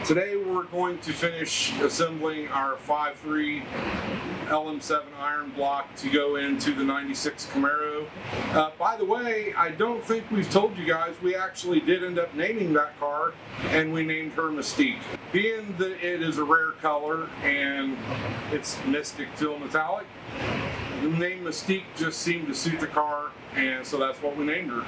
Today we're going to finish assembling our 5.3 LM7 iron block to go into the 96 Camaro. By the way, I don't think we've told you guys, we actually did end up naming that car, and we named her Mystique. Being that it is a rare color and it's Mystic Teal Metallic, the name Mystique just seemed to suit the car, and so that's what we named her.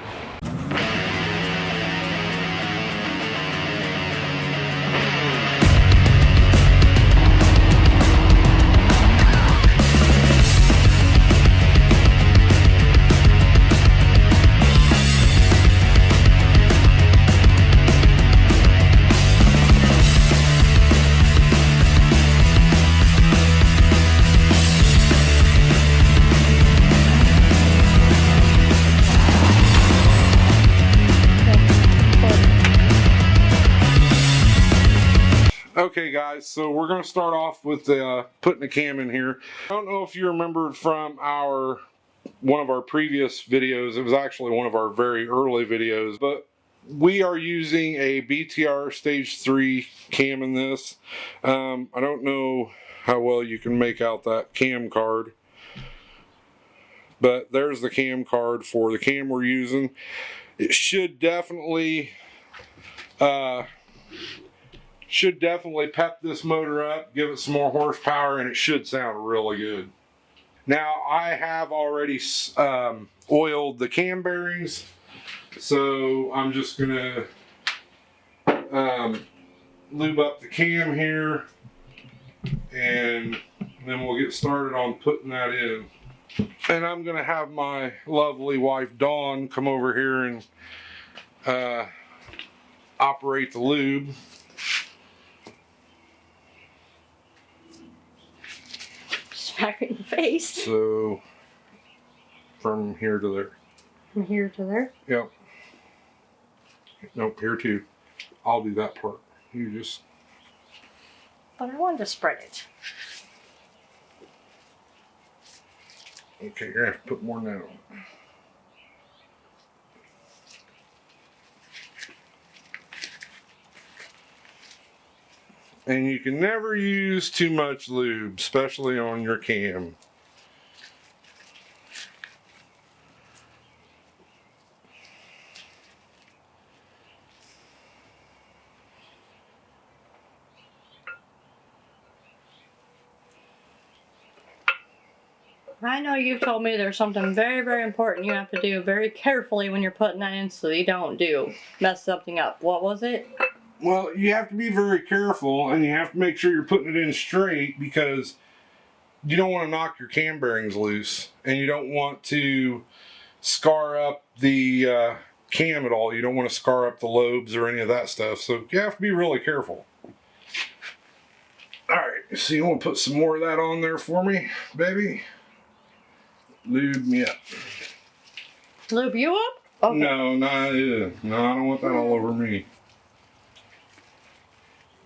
Okay guys, so we're going to start off with putting the cam in here. I don't know if you remember from one of our previous videos, it was actually one of our very early videos, but we are using a BTR stage 3 cam in this. I don't know how well you can make out that cam card, but there's the cam card for the cam we're using. It should definitely pep this motor up, give it some more horsepower, and it should sound really good. Now, I have already oiled the cam bearings, so I'm just going to lube up the cam here, and then we'll get started on putting that in. And I'm going to have my lovely wife, Dawn, come over here and operate the lube. Back in the face. So, from here to there. From here to there? Yep. Nope, here too. I'll do that part. You just... But I wanted to spread it. Okay, you're going to have to put more than that on. And you can never use too much lube, especially on your cam. I know you've told me there's something very, very important you have to do very carefully when you're putting that in so you don't mess something up. What was it? Well, you have to be very careful, and you have to make sure you're putting it in straight, because you don't want to knock your cam bearings loose, and you don't want to scar up the cam at all. You don't want to scar up the lobes or any of that stuff, so you have to be really careful. Alright, so you want to put some more of that on there for me, baby? Lube me up. Lube you up? Okay. No, I don't want that all over me.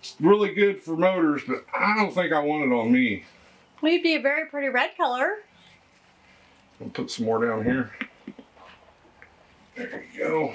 It's really good for motors, but I don't think I want it on me. Well, you'd be a very pretty red color. I'll put some more down here. There you go.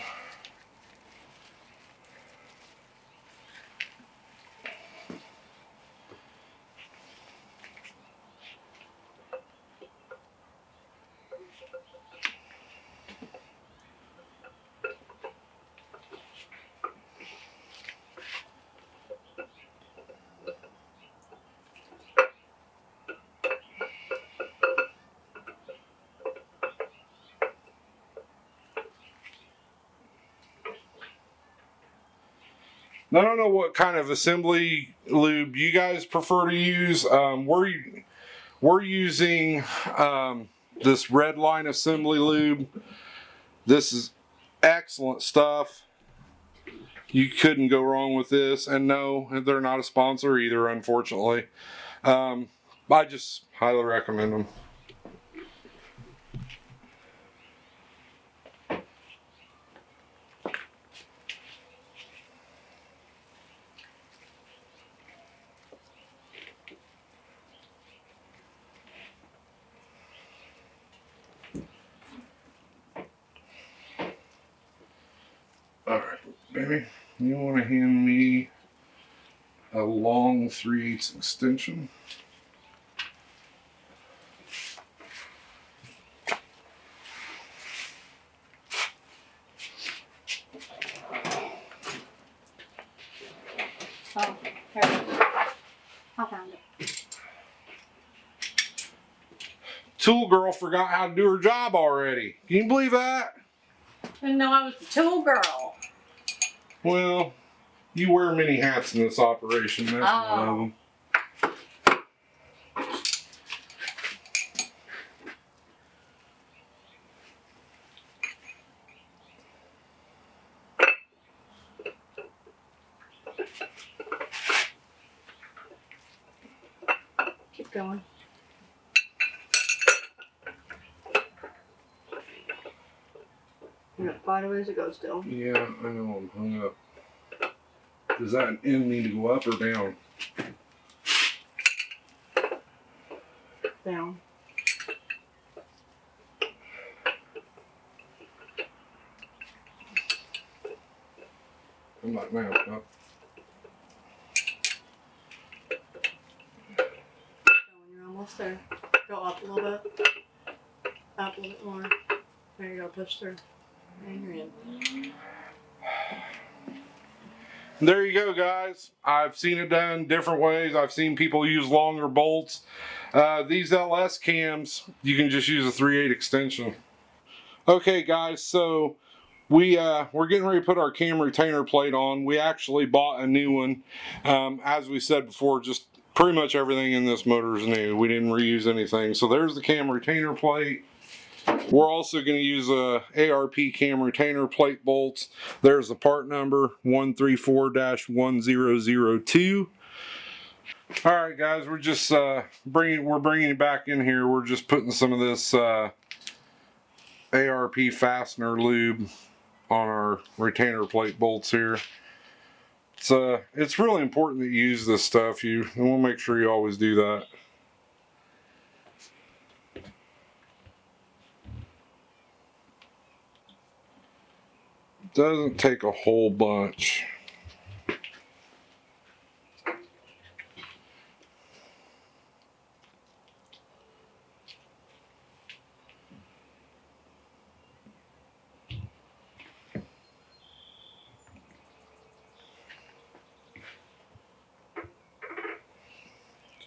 I don't know what kind of assembly lube you guys prefer to use. We're using this Red Line assembly lube. This is excellent stuff. You couldn't go wrong with this. And no, they're not a sponsor either, unfortunately. I just highly recommend them. Alright, baby, you want to hand me a long 3/8 extension. Oh, here it is. I found it. Tool girl forgot how to do her job already. Can you believe that? Didn't know I was the tool girl. Well, you wear many hats in this operation. That's one of them. Keep going. You got quite a ways to go still. Yeah, I know I'm hung up. Does that end need to go up or down? Down. I'm like, now, up. You're almost there. Go up a little bit. Up a little bit more. There you go. Push through. And you're in. There you go, guys. I've seen it done different ways. I've seen people use longer bolts. These LS cams, you can just use a 3/8 extension. Okay, guys, so we're getting ready to put our cam retainer plate on. We actually bought a new one. As we said before, just pretty much everything in this motor is new. We didn't reuse anything. So there's the cam retainer plate. We're also going to use a ARP cam retainer plate bolts. There's the part number 134-1002. All right, guys, we're just bringing it back in here. We're just putting some of this ARP fastener lube on our retainer plate bolts here. It's really important that you use this stuff. You want to make sure you always do that. Doesn't take a whole bunch.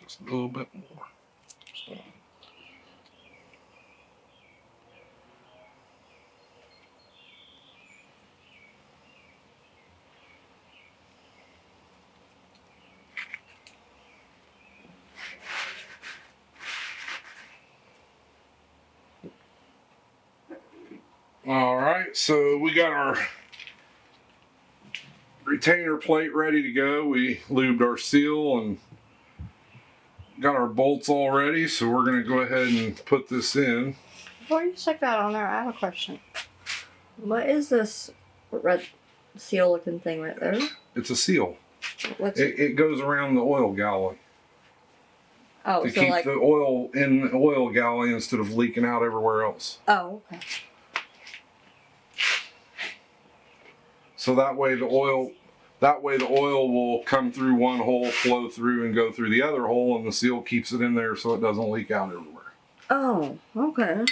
Just a little bit more. So. All right, so we got our retainer plate ready to go. We lubed our seal and got our bolts all ready, so we're going to go ahead and put this in. Before you stick that on there, I have a question. What is this red seal looking thing right there? It's a seal. What's it goes around the oil galley. Oh, to so keep like the oil in the oil galley instead of leaking out everywhere else. Oh, okay. So that way the oil will come through one hole, flow through, and go through the other hole, and the seal keeps it in there so it doesn't leak out everywhere. Oh, okay.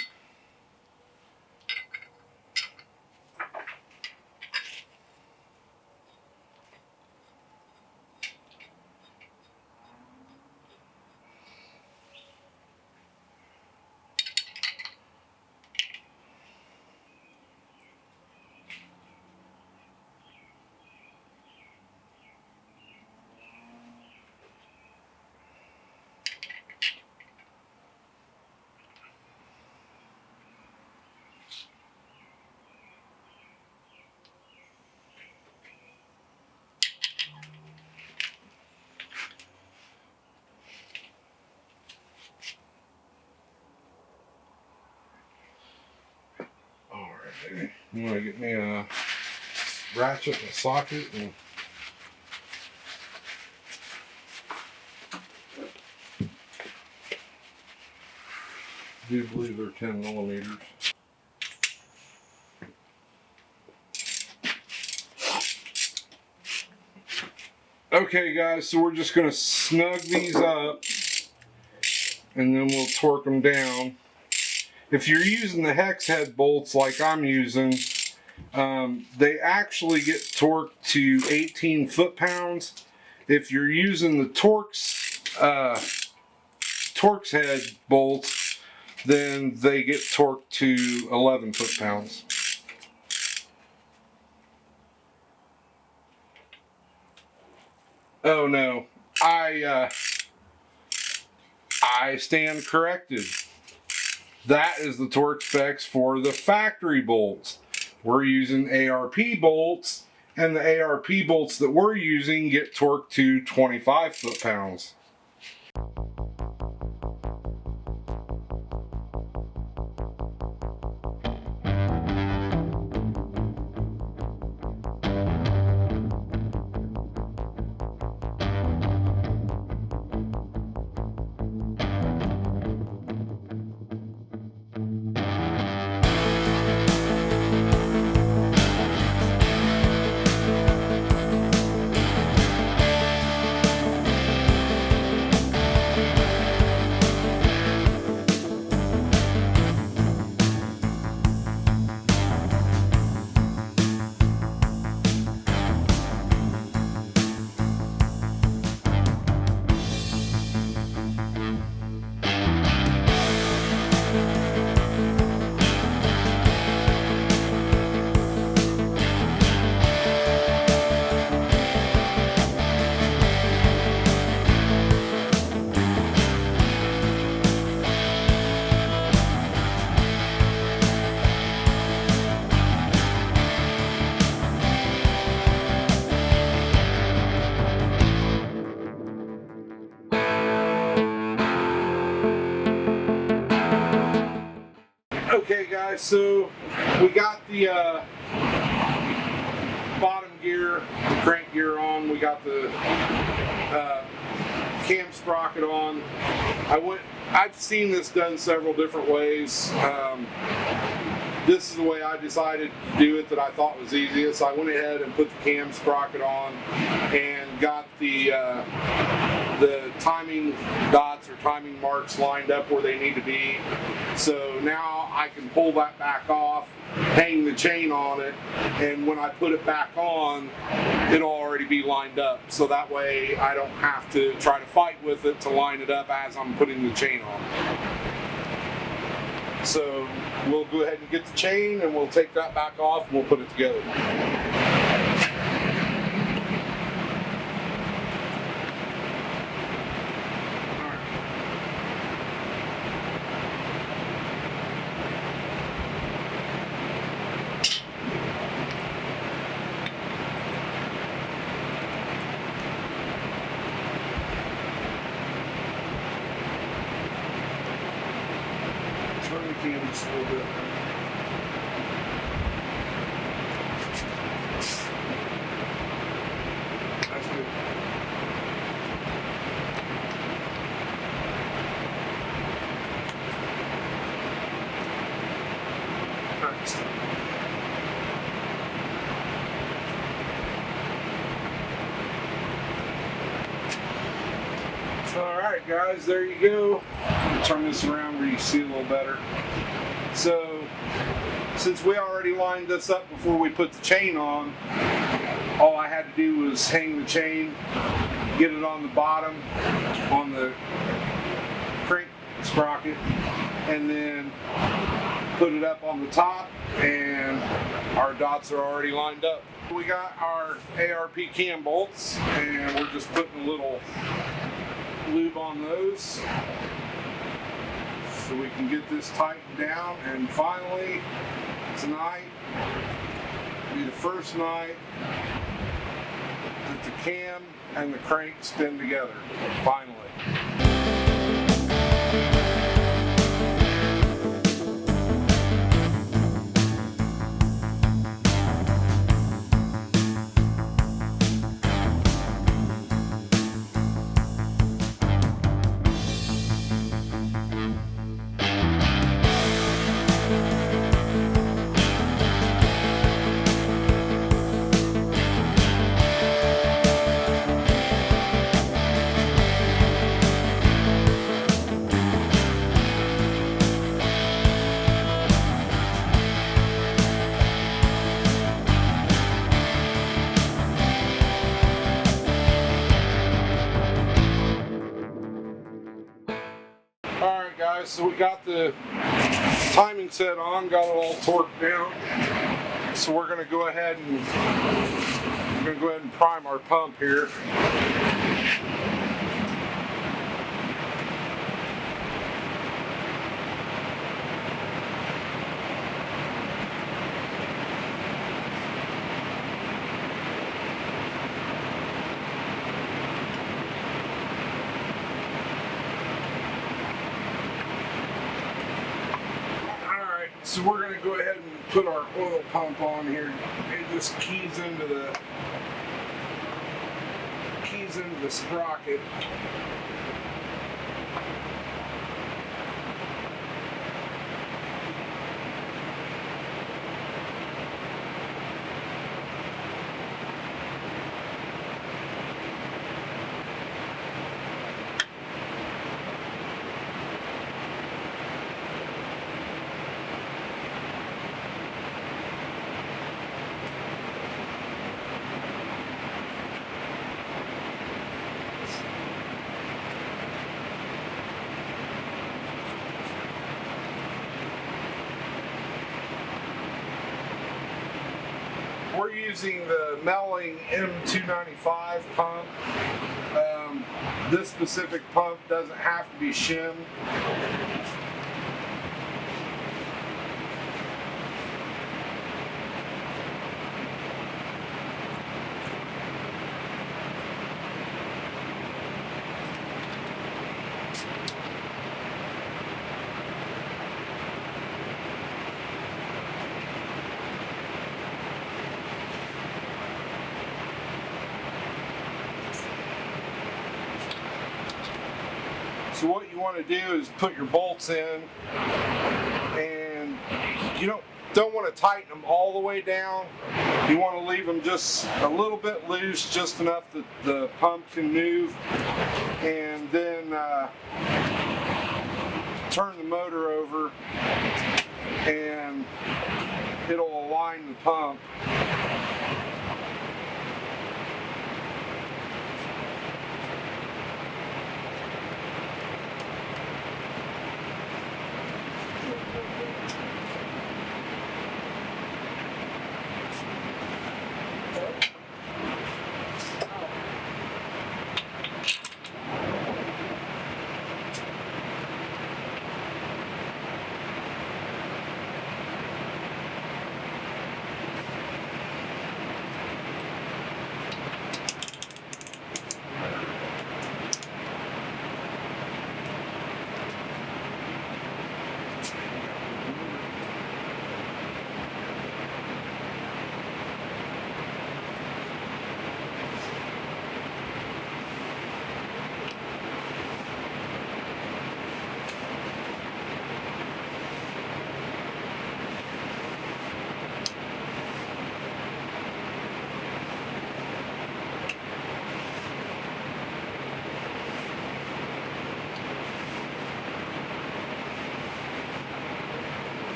I'm gonna get me a ratchet and a socket and I do believe they're 10 millimeters. Okay guys, so we're just gonna snug these up and then we'll torque them down. If you're using the hex head bolts like I'm using, they actually get torqued to 18 foot-pounds. If you're using the Torx head bolts, then they get torqued to 11 foot-pounds. Oh no, I stand corrected. That is the torque specs for the factory bolts. We're using ARP bolts, and the ARP bolts that we're using get torqued to 25 foot-pounds. Okay guys, so we got the bottom gear, the crank gear on, we got the cam sprocket on. I've seen this done several different ways. This is the way I decided to do it that I thought was easiest. I went ahead and put the cam sprocket on and got the timing dots or timing marks lined up where they need to be. So now I can pull that back off, hang the chain on it, and when I put it back on, it'll already be lined up. So that way I don't have to try to fight with it to line it up as I'm putting the chain on. So we'll go ahead and get the chain and we'll take that back off and we'll put it together. Turn the cam just a little bit. That's good. Nice. Alright guys, there you go. Turn this around where you see a little better. So, since we already lined this up before we put the chain on, all I had to do was hang the chain, get it on the bottom, on the crank sprocket, and then put it up on the top, and our dots are already lined up. We got our ARP cam bolts, and we're just putting a little lube on those so we can get this tightened down. And finally, tonight will be the first night that the cam and the crank spin together, finally. Alright, so we got the timing set on, got it all torqued down. So we're gonna go ahead and prime our pump here. So we're going to go ahead and put our oil pump on here. It just keys into the sprocket. We're using the Melling M295 pump. This specific pump doesn't have to be shimmed. So what you want to do is put your bolts in, and you don't want to tighten them all the way down. You want to leave them just a little bit loose, just enough that the pump can move, and then turn the motor over and it'll align the pump.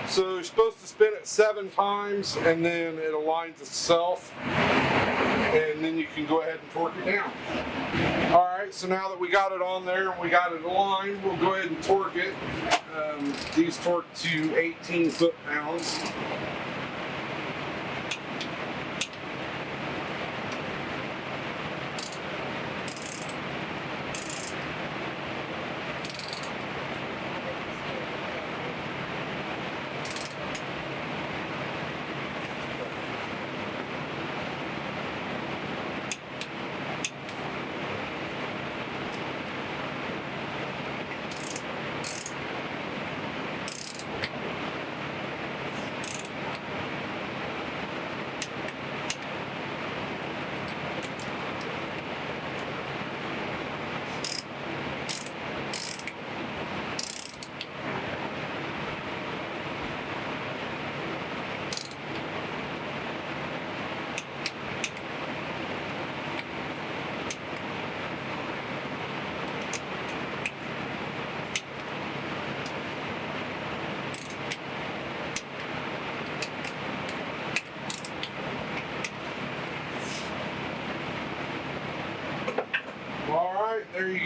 So you're supposed to spin it 7 times, and then it aligns itself, and then you can go ahead and torque it down. All right, so now that we got it on there and we got it aligned, we'll go ahead and torque it. These torque to 18 foot-pounds.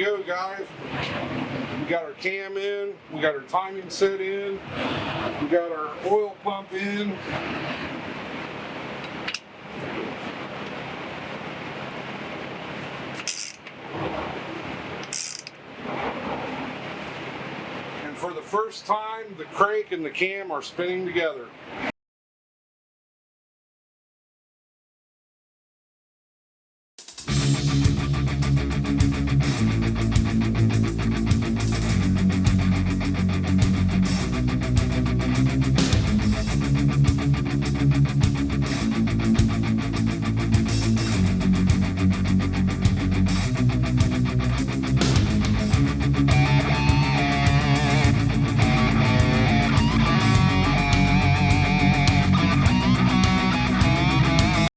go, guys. We got our cam in, we got our timing set in, we got our oil pump in. And for the first time, the crank and the cam are spinning together.